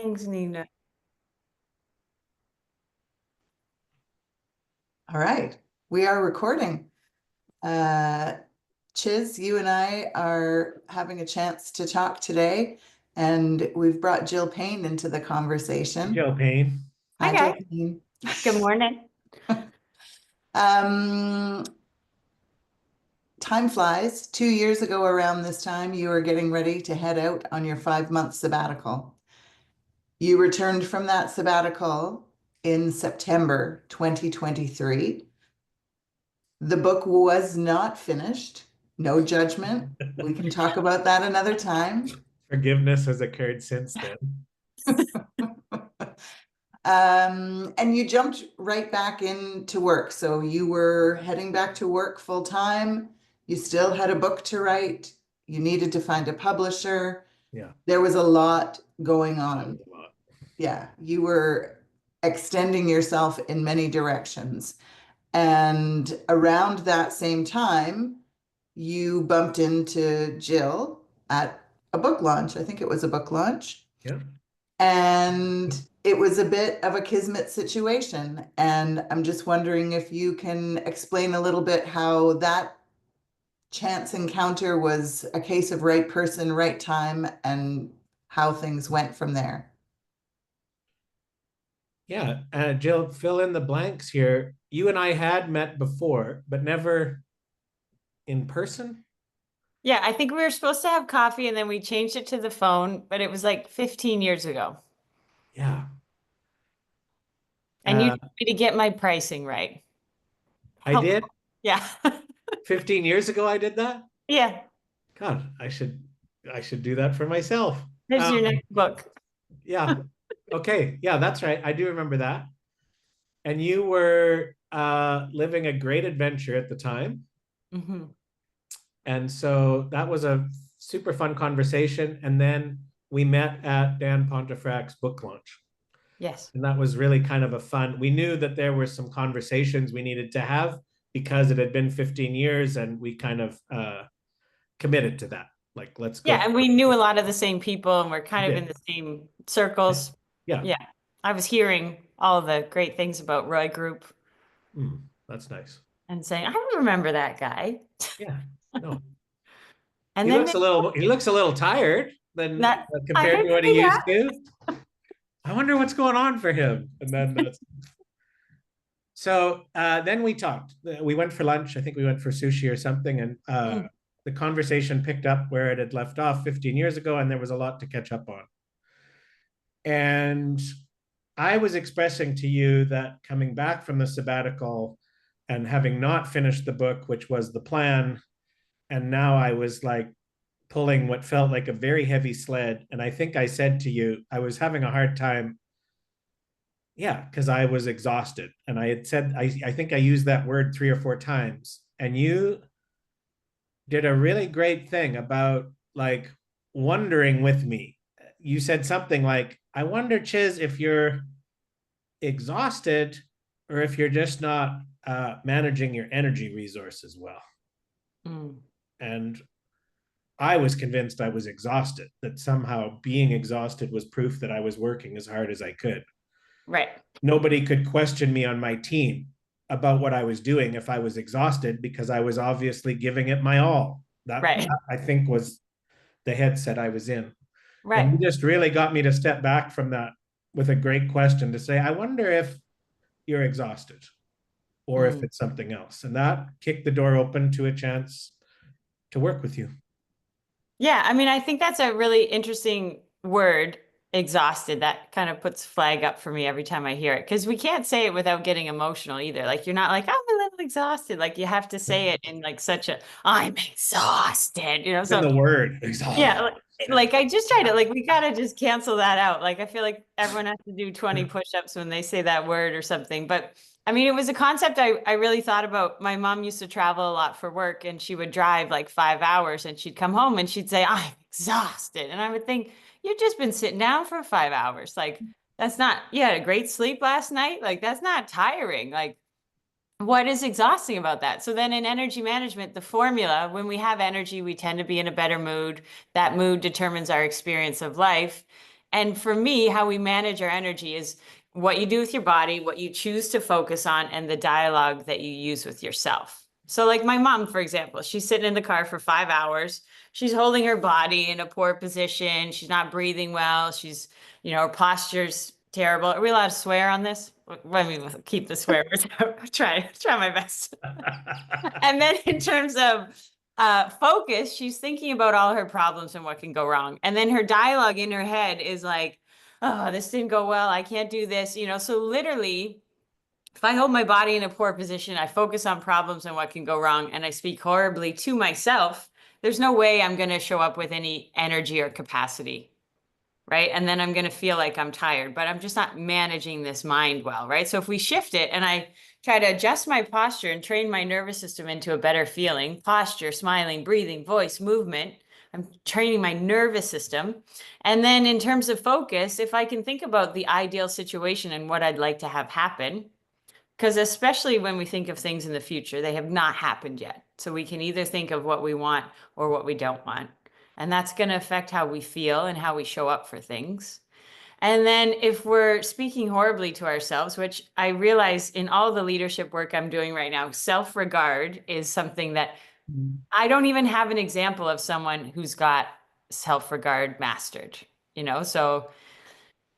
Thanks, Nina. All right, we are recording. Uh, Chiz, you and I are having a chance to talk today, and we've brought Jill Payne into the Hey, conversation. Joe Payne. Hi, Hi, Jill guys. Payne. Good morning. Um, Time flies. 2 years ago, around this time, you were getting ready to head out on your 5 month sabbatical. You returned from that sabbatical in September 2023. The book was not finished. No judgment. We can talk about that another time. Forgiveness has occurred since then. And you jumped right back into work. So you were heading back to work full time. You still had a book to write. You needed to find a publisher. Yeah. There was a lot going That on. was a lot. Yeah, you were extending yourself in many directions. And around that same time, you bumped into Jill at a book launch. I think it was a book launch. Yeah. And it was a bit of a kismet situation. And I'm just wondering if you can explain a little bit how that chance encounter was a case of right person, right time, and how things went from there. Yeah. Jill, fill in the blanks here. You and I had met before, but never in person. Yeah, I think we were supposed to have coffee and then we changed it to the phone, but it was like 15 years ago. Yeah. And you Uh, told me to get my pricing right. I Help. did. Yeah. 15 years ago, I did that. Yeah. God, I should do that for myself. Here's Um, your next book. yeah. Okay. Yeah, that's right. I do remember that. And you were living a great adventure at the time. Hmm. And so that was a super fun conversation. And then we met at Dan Pontefract's book launch. Yes. And that was really kind of a fun. We knew that there were some conversations we needed to have because it had been 15 years and we kind of committed to that. Like, let's go. Yeah, and we knew a lot of the same people and we're kind of in Yeah. the same circles. Yeah. Yeah. I was hearing all the great things about Roy Group That's nice. and saying, I remember that guy. Yeah. No. And He then looks a little tired than that I compared didn't to what he say used that. to. I wonder what's going on for him. And then so then we talked. We went for lunch. I think we went for sushi or something. And Mm. the conversation picked up where it had left off 15 years ago. And there was a lot to catch up on. And I was expressing to you that coming back from the sabbatical and having not finished the book, which was the plan, and now I was like pulling what felt like a very heavy sled. And I think I said to you, I was having a hard time. Yeah, because I was exhausted. And I had said, I think I used that word 3 or 4 times. And you did a really great thing about like wondering with me. You said something like, I wonder, Chiz, if you're exhausted or if you're just not managing your energy resources well. Mm. And I was convinced I was exhausted, that somehow being exhausted was proof that I was working as hard as I could. Right. Nobody could question me on my team about what I was doing if I was exhausted because I was obviously giving it my all. That Right. I think was the headset I was in. And you Right. just really got me to step back from that with a great question to say, I wonder if you're exhausted or if Mm. it's something else. And that kicked the door open to a chance to work with you. Yeah, I mean, I think that's a really interesting word, exhausted. That kind of puts flag up for me every time I hear it because we can't say it without getting emotional either. Like you're not like, I'm a little exhausted. Like you have to say it in like such a, I'm exhausted, you know? It's in So the word yeah, exhausted. like I just try to like we gotta just cancel that out. Like I feel like everyone has to do 20 push-ups when they say that word or something. But I mean, it was a concept I really thought about. My mom used to travel a lot for work and she would drive like 5 hours and she'd come home and she'd say, I'm exhausted. And I would think, you've just been sitting down for 5 hours. Like that's not, you had a great sleep last night. Like that's not tiring. Like what is exhausting about that? So then in energy management, the formula, when we have energy, we tend to be in a better mood. That mood determines our experience of life. And for me, how we manage our energy is what you do with your body, what you choose to focus on, and the dialogue that you use with yourself. So like my mom, for example, she's sitting in the car for 5 hours. She's holding her body in a poor position. She's not breathing well. She's, her posture's terrible. Are we allowed to swear on this? Let me keep the swear words out. Try my best. And then in terms of focus, she's thinking about all her problems and what can go wrong. And then her dialogue in her head is like, oh, this didn't go well. I can't do this. So literally, if I hold my body in a poor position, I focus on problems and what can go wrong, and I speak horribly to myself, there's no way I'm going to show up with any energy or capacity. Right. And then I'm going to feel like I'm tired, but I'm just not managing this mind well. Right. So if we shift it and I try to adjust my posture and train my nervous system into a better feeling, posture, smiling, breathing, voice, movement, I'm training my nervous system. And then in terms of focus, if I can think about the ideal situation and what I'd like to have happen, because especially when we think of things in the future, they have not happened yet. So we can either think of what we want or what we don't want. And that's going to affect how we feel and how we show up for things. And then if we're speaking horribly to ourselves, which I realize in all the leadership work I'm doing right now, self-regard is something that I don't even have an example of someone who's got self-regard mastered, So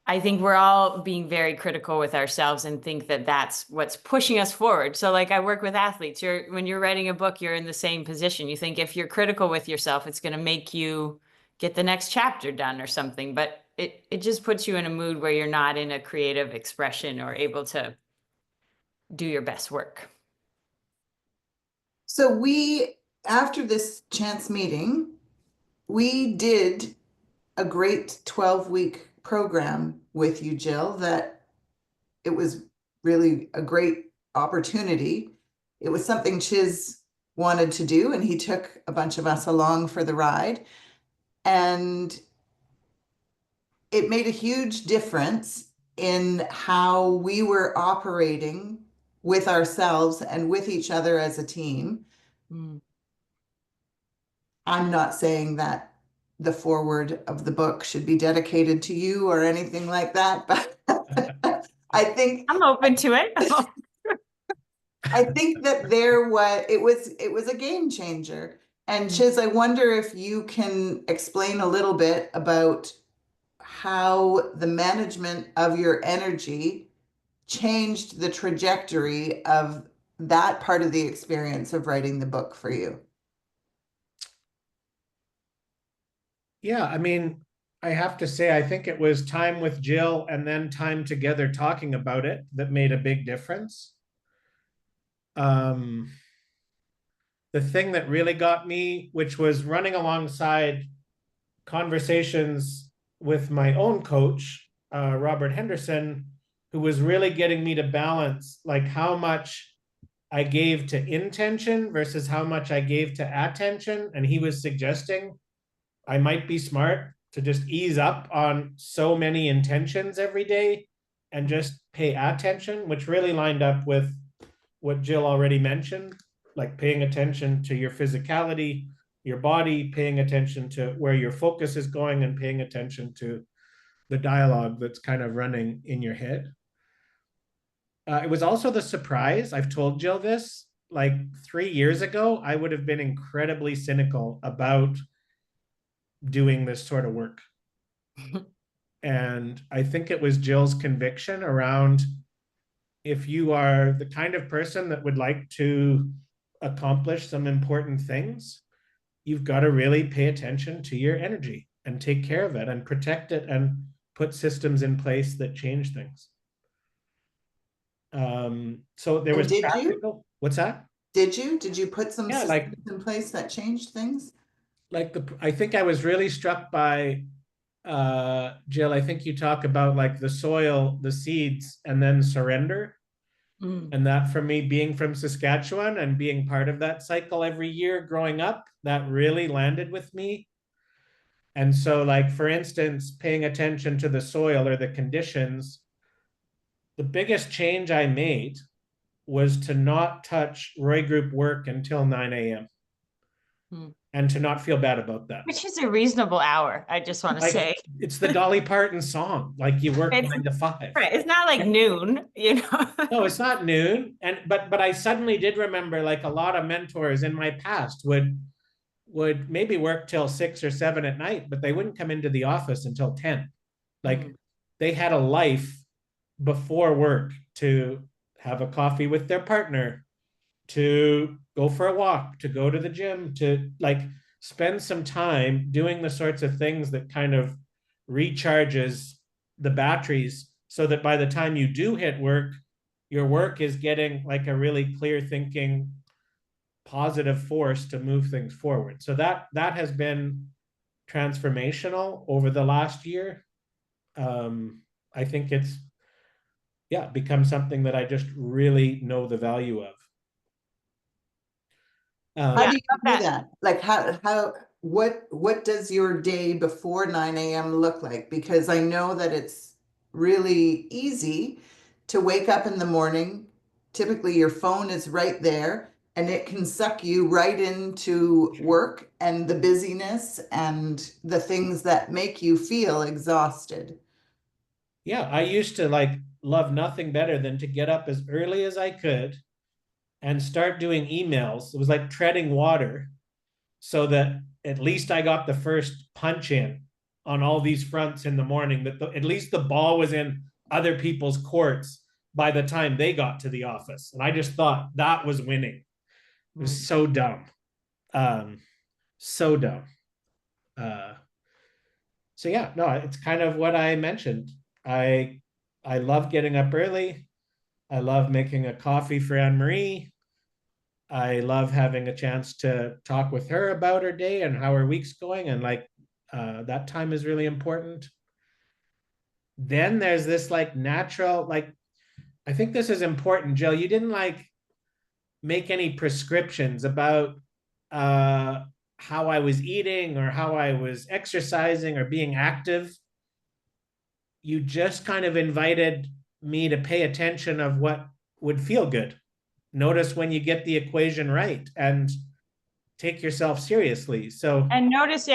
I think we're all being very critical with ourselves and think that that's what's pushing us forward. So like I work with athletes, when you're writing a book, you're in the same position. You think if you're critical with yourself, it's going to make you get the next chapter done or something, but it just puts you in a mood where you're not in a creative expression or able to do your best work. So after this chance meeting, we did a great 12-week program with you, Jill, that it was really a great opportunity. It was something Chiz wanted to do, and he took a bunch of us along for the ride. And it made a huge difference in how we were operating with ourselves and with each other as a team. I'm not saying that the foreword of the book should be dedicated to you or anything like that, but I think I'm open to it. I think that it was a game changer. And Chiz, I wonder if you can explain a little bit about how the management of your energy changed the trajectory of that part of the experience of writing the book for you. Yeah, I mean, I have to say, I think it was time with Jill and then time together talking about it that made a big difference. The thing that really got me, which was running alongside conversations with my own coach, Robert Henderson, who was really getting me to balance like how much I gave to intention versus how much I gave to attention. And he was suggesting I might be smart to just ease up on so many intentions every day and just pay attention, which really lined up with what Jill already mentioned, like paying attention to your physicality, your body, paying attention to where your focus is going, and paying attention to the dialogue that's kind of running in your head. It was also the surprise. I've told Jill this, like 3 years ago, I would have been incredibly cynical about doing this sort of work. And I think it was Jill's conviction around, if you are the kind of person that would like to accomplish some important things, you've got to really pay attention to your energy and take care of it and protect it and put systems in place that change things. So there was practical. What's that? Did you put some systems in place that changed things? I think I was really struck by Jill, I think you talk about like the soil, the seeds, and then surrender. And that for me, being from Saskatchewan and being part of that cycle every year growing up, that really landed with me. And so, like, for instance, paying attention to the soil or the conditions, the biggest change I made was to not touch Roy Group work until 9 a.m. and to not feel bad about that. Which is a reasonable hour, I just want to Like, say. it's the Dolly Parton song, like you work It's 9 to 5. right. It's not like noon, you know. No, it's not noon. And but I suddenly did remember, like, a lot of mentors in my past would maybe work till 6 or 7 at night, but they wouldn't come into the office until 10. Like, they had a life before work to have a coffee with their partner, to go for a walk, to go to the gym, to like spend some time doing the sorts of things that kind of recharges the batteries, so that by the time you do hit work, your work is getting like a really clear thinking, positive force to move things forward. So that has been transformational over the last year. I think it's, yeah, become something that I just really know the value of. How Yeah, do I you love do that. that? Like what does your day before 9 a.m. look like? Because I know that it's really easy to wake up in the morning. Typically your phone is right there and it can suck you right into work and the busyness and the things that make you feel exhausted. Yeah, I used to like love nothing better than to get up as early as I could and start doing emails. It was like treading water, so that at least I got the first punch in on all these fronts in the morning, that at least the ball was in other people's courts by the time they got to the office. And I just thought that was winning. It was so dumb. Um, so dumb. Uh, so yeah, no, it's kind of what I mentioned. I I love getting up early. I love making a coffee for Anne Marie. I love having a chance to talk with her about her day and how her week's going. And like, that time is really important. Then there's this like natural, like, I think this is important, Jill. You didn't like make any prescriptions about how I was eating or how I was exercising or being active. You just kind of invited me to pay attention of what would feel good. Notice when you get the equation right and take yourself seriously. So And notice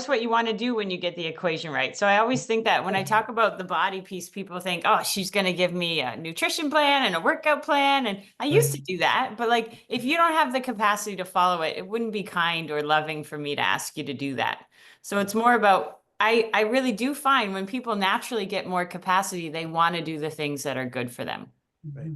what you want to do when you get the equation right. So I always think that when I talk about the body piece, people think, oh, she's going to give me a nutrition plan and a workout plan. And I used to do that. But like, if you don't have the capacity to follow it, it wouldn't be kind or loving for me to ask you to do that. So it's more about, I really do find when people naturally get more capacity, they want to do the things that are good for them. right.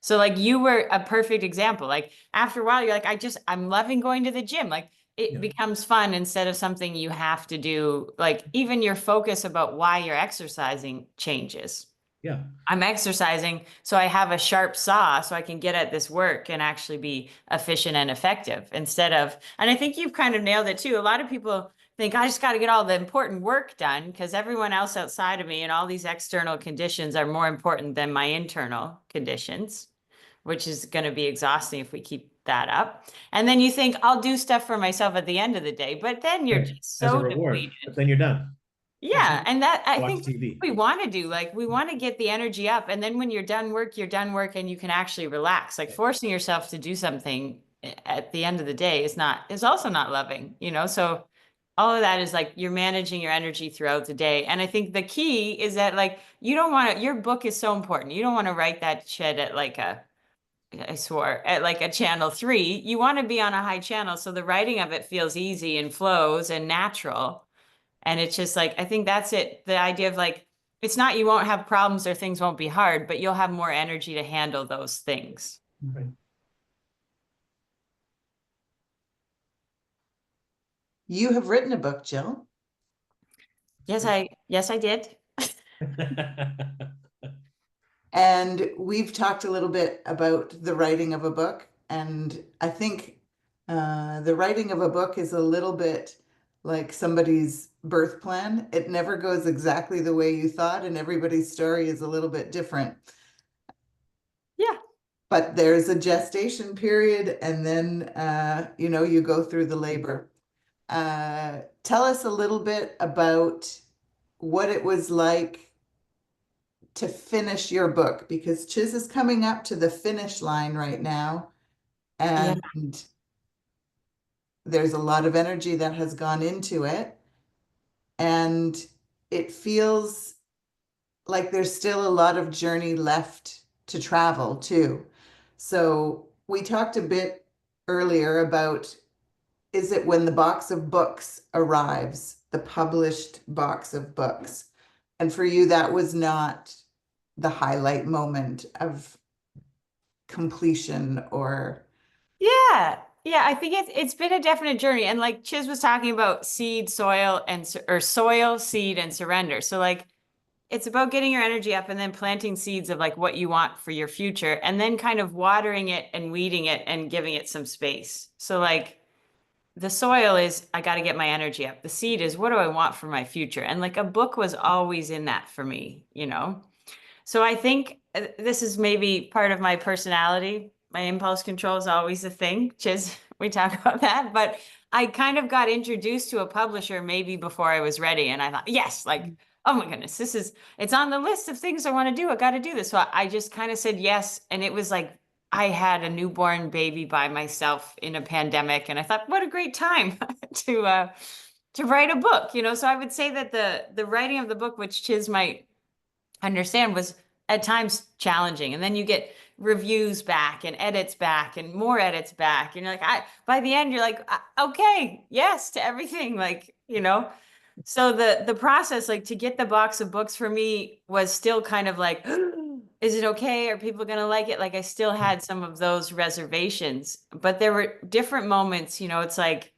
So like you were a perfect example. Like after a while, you're like, I'm loving going to the gym. Like it becomes fun instead of something you have to do. Like even your focus about why you're exercising changes. Yeah. I'm exercising so I have a sharp saw so I can get at this work and actually be efficient and effective instead of, and I think you've kind of nailed it too. A lot of people think I just got to get all the important work done because everyone else outside of me and all these external conditions are more important than my internal conditions, which is going to be exhausting if we keep that up. And then you think I'll do stuff for myself at the end of the day, but then you're Right. just As a so reward, but depleted. then you're done. Yeah, and that I Watch think that's TV. what we want to do. Like we want to get the energy up, and then when you're done work, and you can actually relax. Like forcing yourself to do something at the end of the day is also not loving, you know? So all of that is like you're managing your energy throughout the day. And I think the key is that like you don't want to, your book is so important. You don't want to write that shit at like a I swore at like a channel 3. You want to be on a high channel so the writing of it feels easy and flows and natural. And it's just like, I think that's it. The idea of like, it's not you won't have problems or things won't be hard, but you'll have more energy to handle those things. Right. You have written a book, Jill. Yes, I did. And we've talked a little bit about the writing of a book. And I think the writing of a book is a little bit like somebody's birth plan. It never goes exactly the way you thought, and everybody's story is a little bit different. Yeah. But there's a gestation period, and then you go through the labor. Tell us a little bit about what it was like to finish your book, because Chiz is coming up to the finish line right now. Yeah. And there's a lot of energy that has gone into it. And it feels like there's still a lot of journey left to travel too. So we talked a bit earlier about, is it when the box of books arrives, the published box of books? And for you, that was not the highlight moment of completion or. Yeah. Yeah, I think it's been a definite journey. And like Chiz was talking about seed, soil, and or soil, seed, and surrender. So like it's about getting your energy up and then planting seeds of like what you want for your future and then kind of watering it and weeding it and giving it some space. So like the soil is I got to get my energy up. The seed is what do I want for my future? And like a book was always in that for me, you know? So I think this is maybe part of my personality. My impulse control is always a thing. Chiz, we talk about that. But I kind of got introduced to a publisher maybe before I was ready. And I thought, yes, like, oh my goodness, it's on the list of things I want to do. I got to do this. So I just kind of said yes. And it was like, I had a newborn baby by myself in a pandemic. And I thought, what a great time to write a book, you know? So I would say that the writing of the book, which Chiz might understand was at times challenging. And then you get reviews back and edits back and more edits back. And you're like, by the end, you're like, okay, yes to everything. Like, you know, so the process, like to get the box of books for me was still kind of like, is it okay? Are people going to like it? Like I still had some of those reservations, but there were different moments, you know, it's like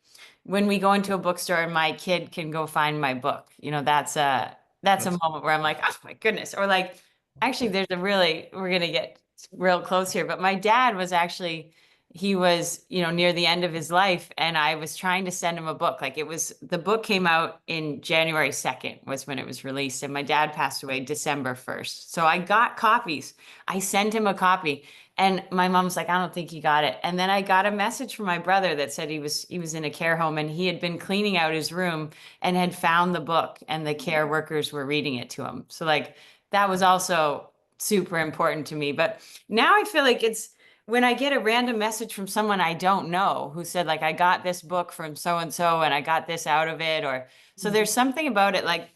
when we go into a bookstore and my kid can go find my book, you know, that's a moment where I'm like, oh my goodness. Or like, actually, we're going to get real close here, but my dad was actually, he was, you know, near the end of his life. And I was trying to send him a book. Like the book came out in January 2nd was when it was released. And my dad passed away December 1st. So I got copies. I sent him a copy. And my mom's like, I don't think he got it. And then I got a message from my brother that said he was in a care home and he had been cleaning out his room and had found the book and the care workers were reading it to him. So like that was also super important to me. But now I feel like it's when I get a random message from someone I don't know who said like I got this book from so and so and I got this out of it or so there's something about it like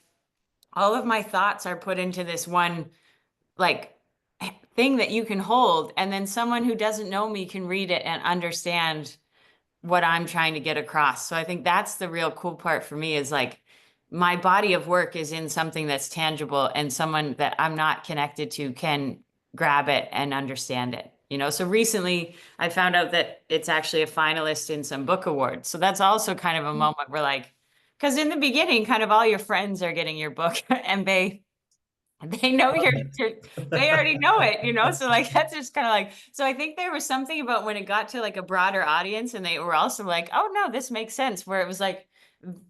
all of my thoughts are put into this one like thing that you can hold and then someone who doesn't know me can read it and understand what I'm trying to get across. So I think that's the real cool part for me is like my body of work is in something that's tangible and someone that I'm not connected to can grab it and understand it. You know, so recently I found out that it's actually a finalist in some book awards. So that's also kind of a moment where like, because in the beginning, kind of all your friends are getting your book and they know they already know it, you know? So like, that's just kind of like, so I think there was something about when it got to like a broader audience and they were also like, oh no, this makes sense, where it was like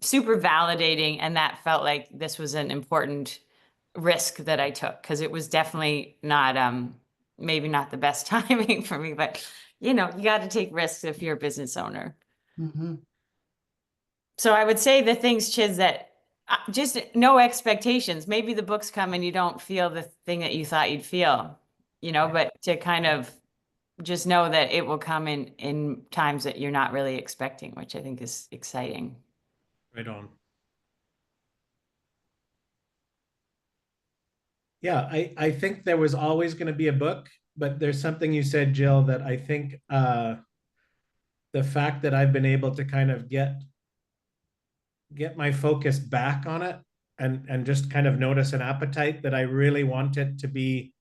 super validating. And that felt like this was an important risk that I took because it was definitely not, maybe not the best timing for me, but you know, you got to take risks if you're a business owner. Mm-hmm. So I would say the things, Chiz, that just no expectations. Maybe the books come and you don't feel the thing that you thought you'd feel, you know, but to kind of just know that it will come in times that you're not really expecting, which I think is exciting. Right on. Yeah, I think there was always going to be a book, but there's something you said, Jill, that I think the fact that I've been able to kind of get my focus back on it and just kind of notice an appetite that I really want it to be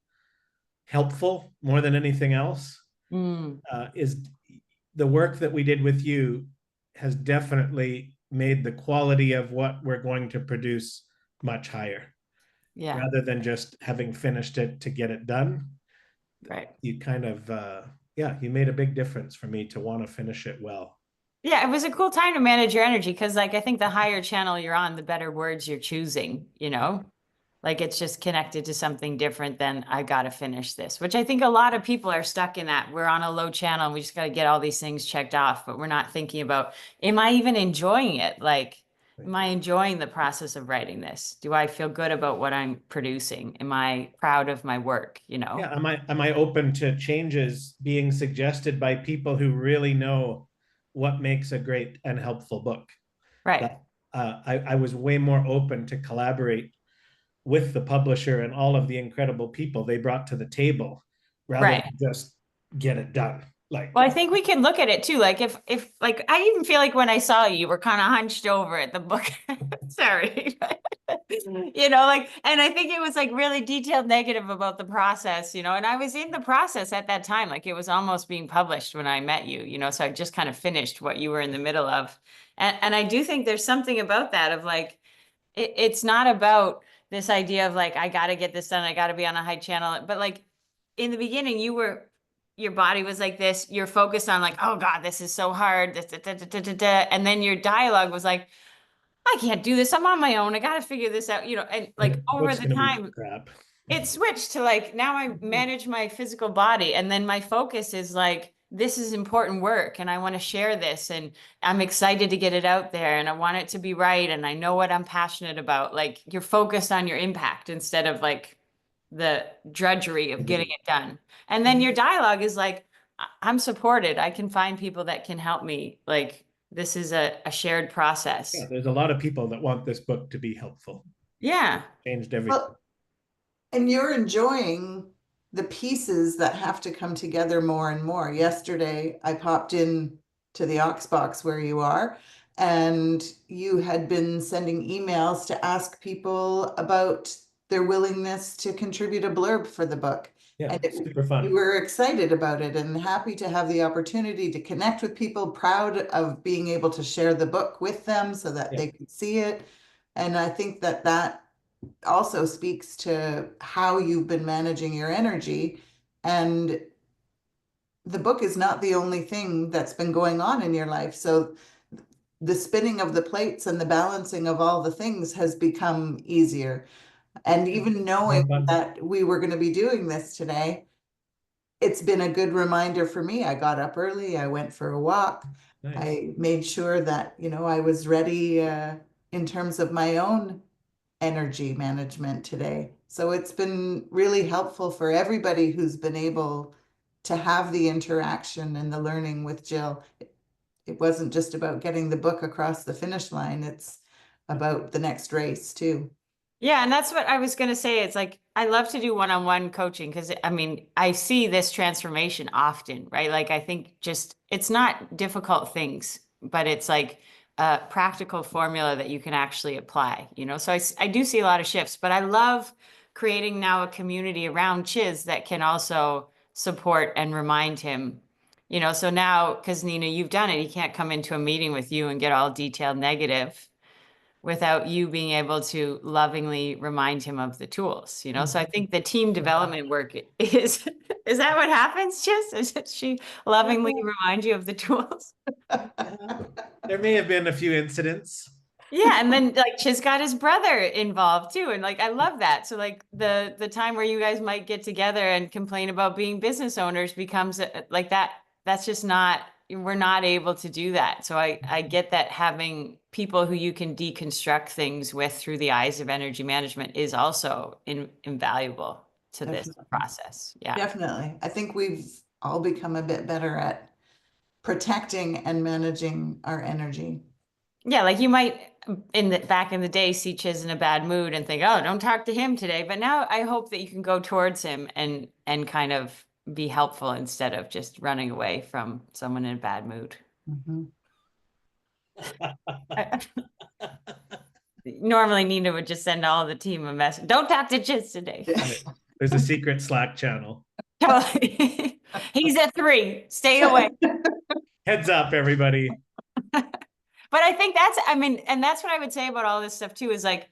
helpful more than anything else is the work that we did with you has definitely made the quality of what we're going to produce much higher. Yeah, Rather than just having finished it to get it done. right. You kind of, yeah, you made a big difference for me to want to finish it well. Yeah, it was a cool time to manage your energy because, like, I think the higher channel you're on, the better words you're choosing, you know? Like, it's just connected to something different than I got to finish this, which I think a lot of people are stuck in that. We're on a low channel and we just got to get all these things checked off, but we're not thinking about, am I even enjoying it? Like, am I enjoying the process of writing this? Do I feel good about what I'm producing? Am I proud of my work, you know? Yeah, am I open to changes being suggested by people who really know what makes a great and helpful book. Right. That I was way more open to collaborate with the publisher and all of the incredible people they brought to the table rather Right. than just get it done. Like, Well, I think we can look at it too. Like if like I even feel like when I saw you, you were kind of hunched over at the book. Sorry. Like, and I think it was like really detailed negative about the process, and I was in the process at that time. Like it was almost being published when I met you, so I just kind of finished what you were in the middle of. And I do think there's something about that of like it's not about this idea of like I got to get this done, I got to be on a high channel, but like in the beginning your body was like this, you're focused on like, oh God, this is so hard, and then your dialogue was like, I can't do this, I'm on my own, I got to figure this out, and like the over book's the going to be time crap. it switched to like now I manage my physical body, and then my focus is like this is important work and I want to share this, and I'm excited to get it out there, and I want it to be right, and I know what I'm passionate about. Like you're focused on your impact instead of like the drudgery of getting it done. And then your dialogue is like, I'm supported, I can find people that can help me. Like this is a shared Yeah, process. there's a lot of people that want this book to be helpful. Yeah. Changed everything. Well, and you're enjoying the pieces that have to come together more and more. Yesterday, I popped in to the Ox box where you are, and you had been sending emails to ask people about their willingness to contribute a blurb for the book. Yeah, And super you fun. were excited about it and happy to have the opportunity to connect with people, proud of being able to share the book with them so that Yeah. they could see it. And I think that that also speaks to how you've been managing your energy. And the book is not the only thing that's been going on in your life. So the spinning of the plates and the balancing of all the things has become easier. And even More knowing fun. that we were going to be doing this today, it's been a good reminder for me. I got up early, I went for a walk. Nice. I made sure that, I was ready in terms of my own energy management today. So it's been really helpful for everybody who's been able to have the interaction and the learning with Jill. It wasn't just about getting the book across the finish line, it's about the next race too. Yeah, and that's what I was going to say. It's like I love to do one-on-one coaching because I mean, I see this transformation often, right? Like I think just it's not difficult things, but it's like a practical formula that you can actually apply. So I do see a lot of shifts, but I love creating now a community around Chiz that can also support and remind him. So now, because Nina, you've done it, he can't come into a meeting with you and get all detailed negative without you being able to lovingly remind him of the tools. So I think the team development work is that what happens, Jess? Is it she lovingly remind you of the tools? There may have been a few incidents. Yeah, and then like Chiz got his brother involved too, and like I love that. So like the time where you guys might get together and complain about being business owners becomes like that. That's just not we're not able to do that. So I get that having people who you can deconstruct things with through the eyes of energy management is also invaluable to this Definitely. process. Yeah. Definitely. I think we've all become a bit better at protecting and managing our energy. Yeah, like you might back in the day see Chiz in a bad mood and think, "Oh, don't talk to him today." But now I hope that you can go towards him and kind of be helpful instead of just running away from someone in a bad mood. Mhm. Normally Nina would just send all the team a message. Don't talk to Chiz today. There's a secret Slack channel. Totally. He's at 3. Stay away. Heads up, everybody. But I think I mean, and that's what I would say about all this stuff too, is like,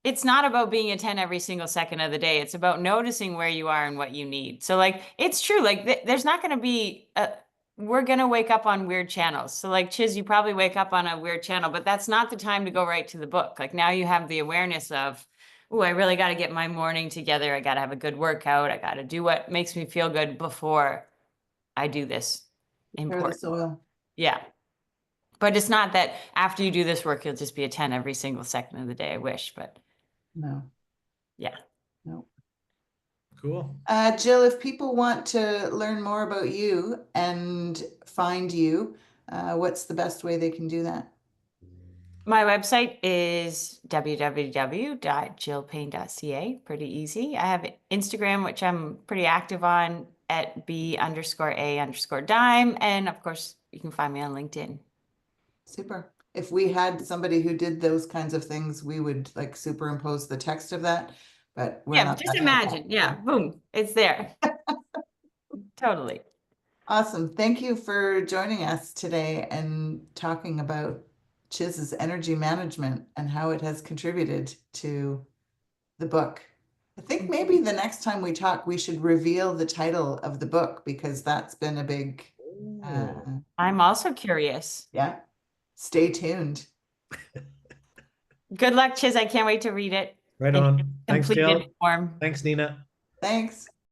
it's not about being a 10 every single second of the day. It's about noticing where you are and what you need. So like, it's true. Like there's not going to be we're going to wake up on weird channels. So like Chiz, you probably wake up on a weird channel, but that's not the time to go right to the book. Like now you have the awareness of, oh, I really got to get my morning together. I got to have a good workout. I got to do what makes me feel good before I do this Prepare the important. soil. Yeah. But it's not that after you do this work, you'll just be a 10 every single second of the day. I wish, but No, yeah. no. Cool. Jill, if people want to learn more about you and find you, what's the best way they can do that? My website is www.jillpayne.ca. Pretty easy. I have Instagram, which I'm pretty active on at B_A_dime. And of course, you can find me on LinkedIn. Super. If we had somebody who did those kinds of things, we would like superimpose the text of that, but we're Yeah, not just that imagine. Yeah, boom, it's there. Totally. Awesome. Thank you for joining us today and talking about Chiz's energy management and how it has contributed to the book. I think maybe the next time we talk, we should reveal the title of the book because that's been a big, I'm also curious. yeah. Stay tuned. Good luck, Chiz. I can't wait to read it Right in on. Thanks, completed Jill. form. Thanks, Nina. Thanks.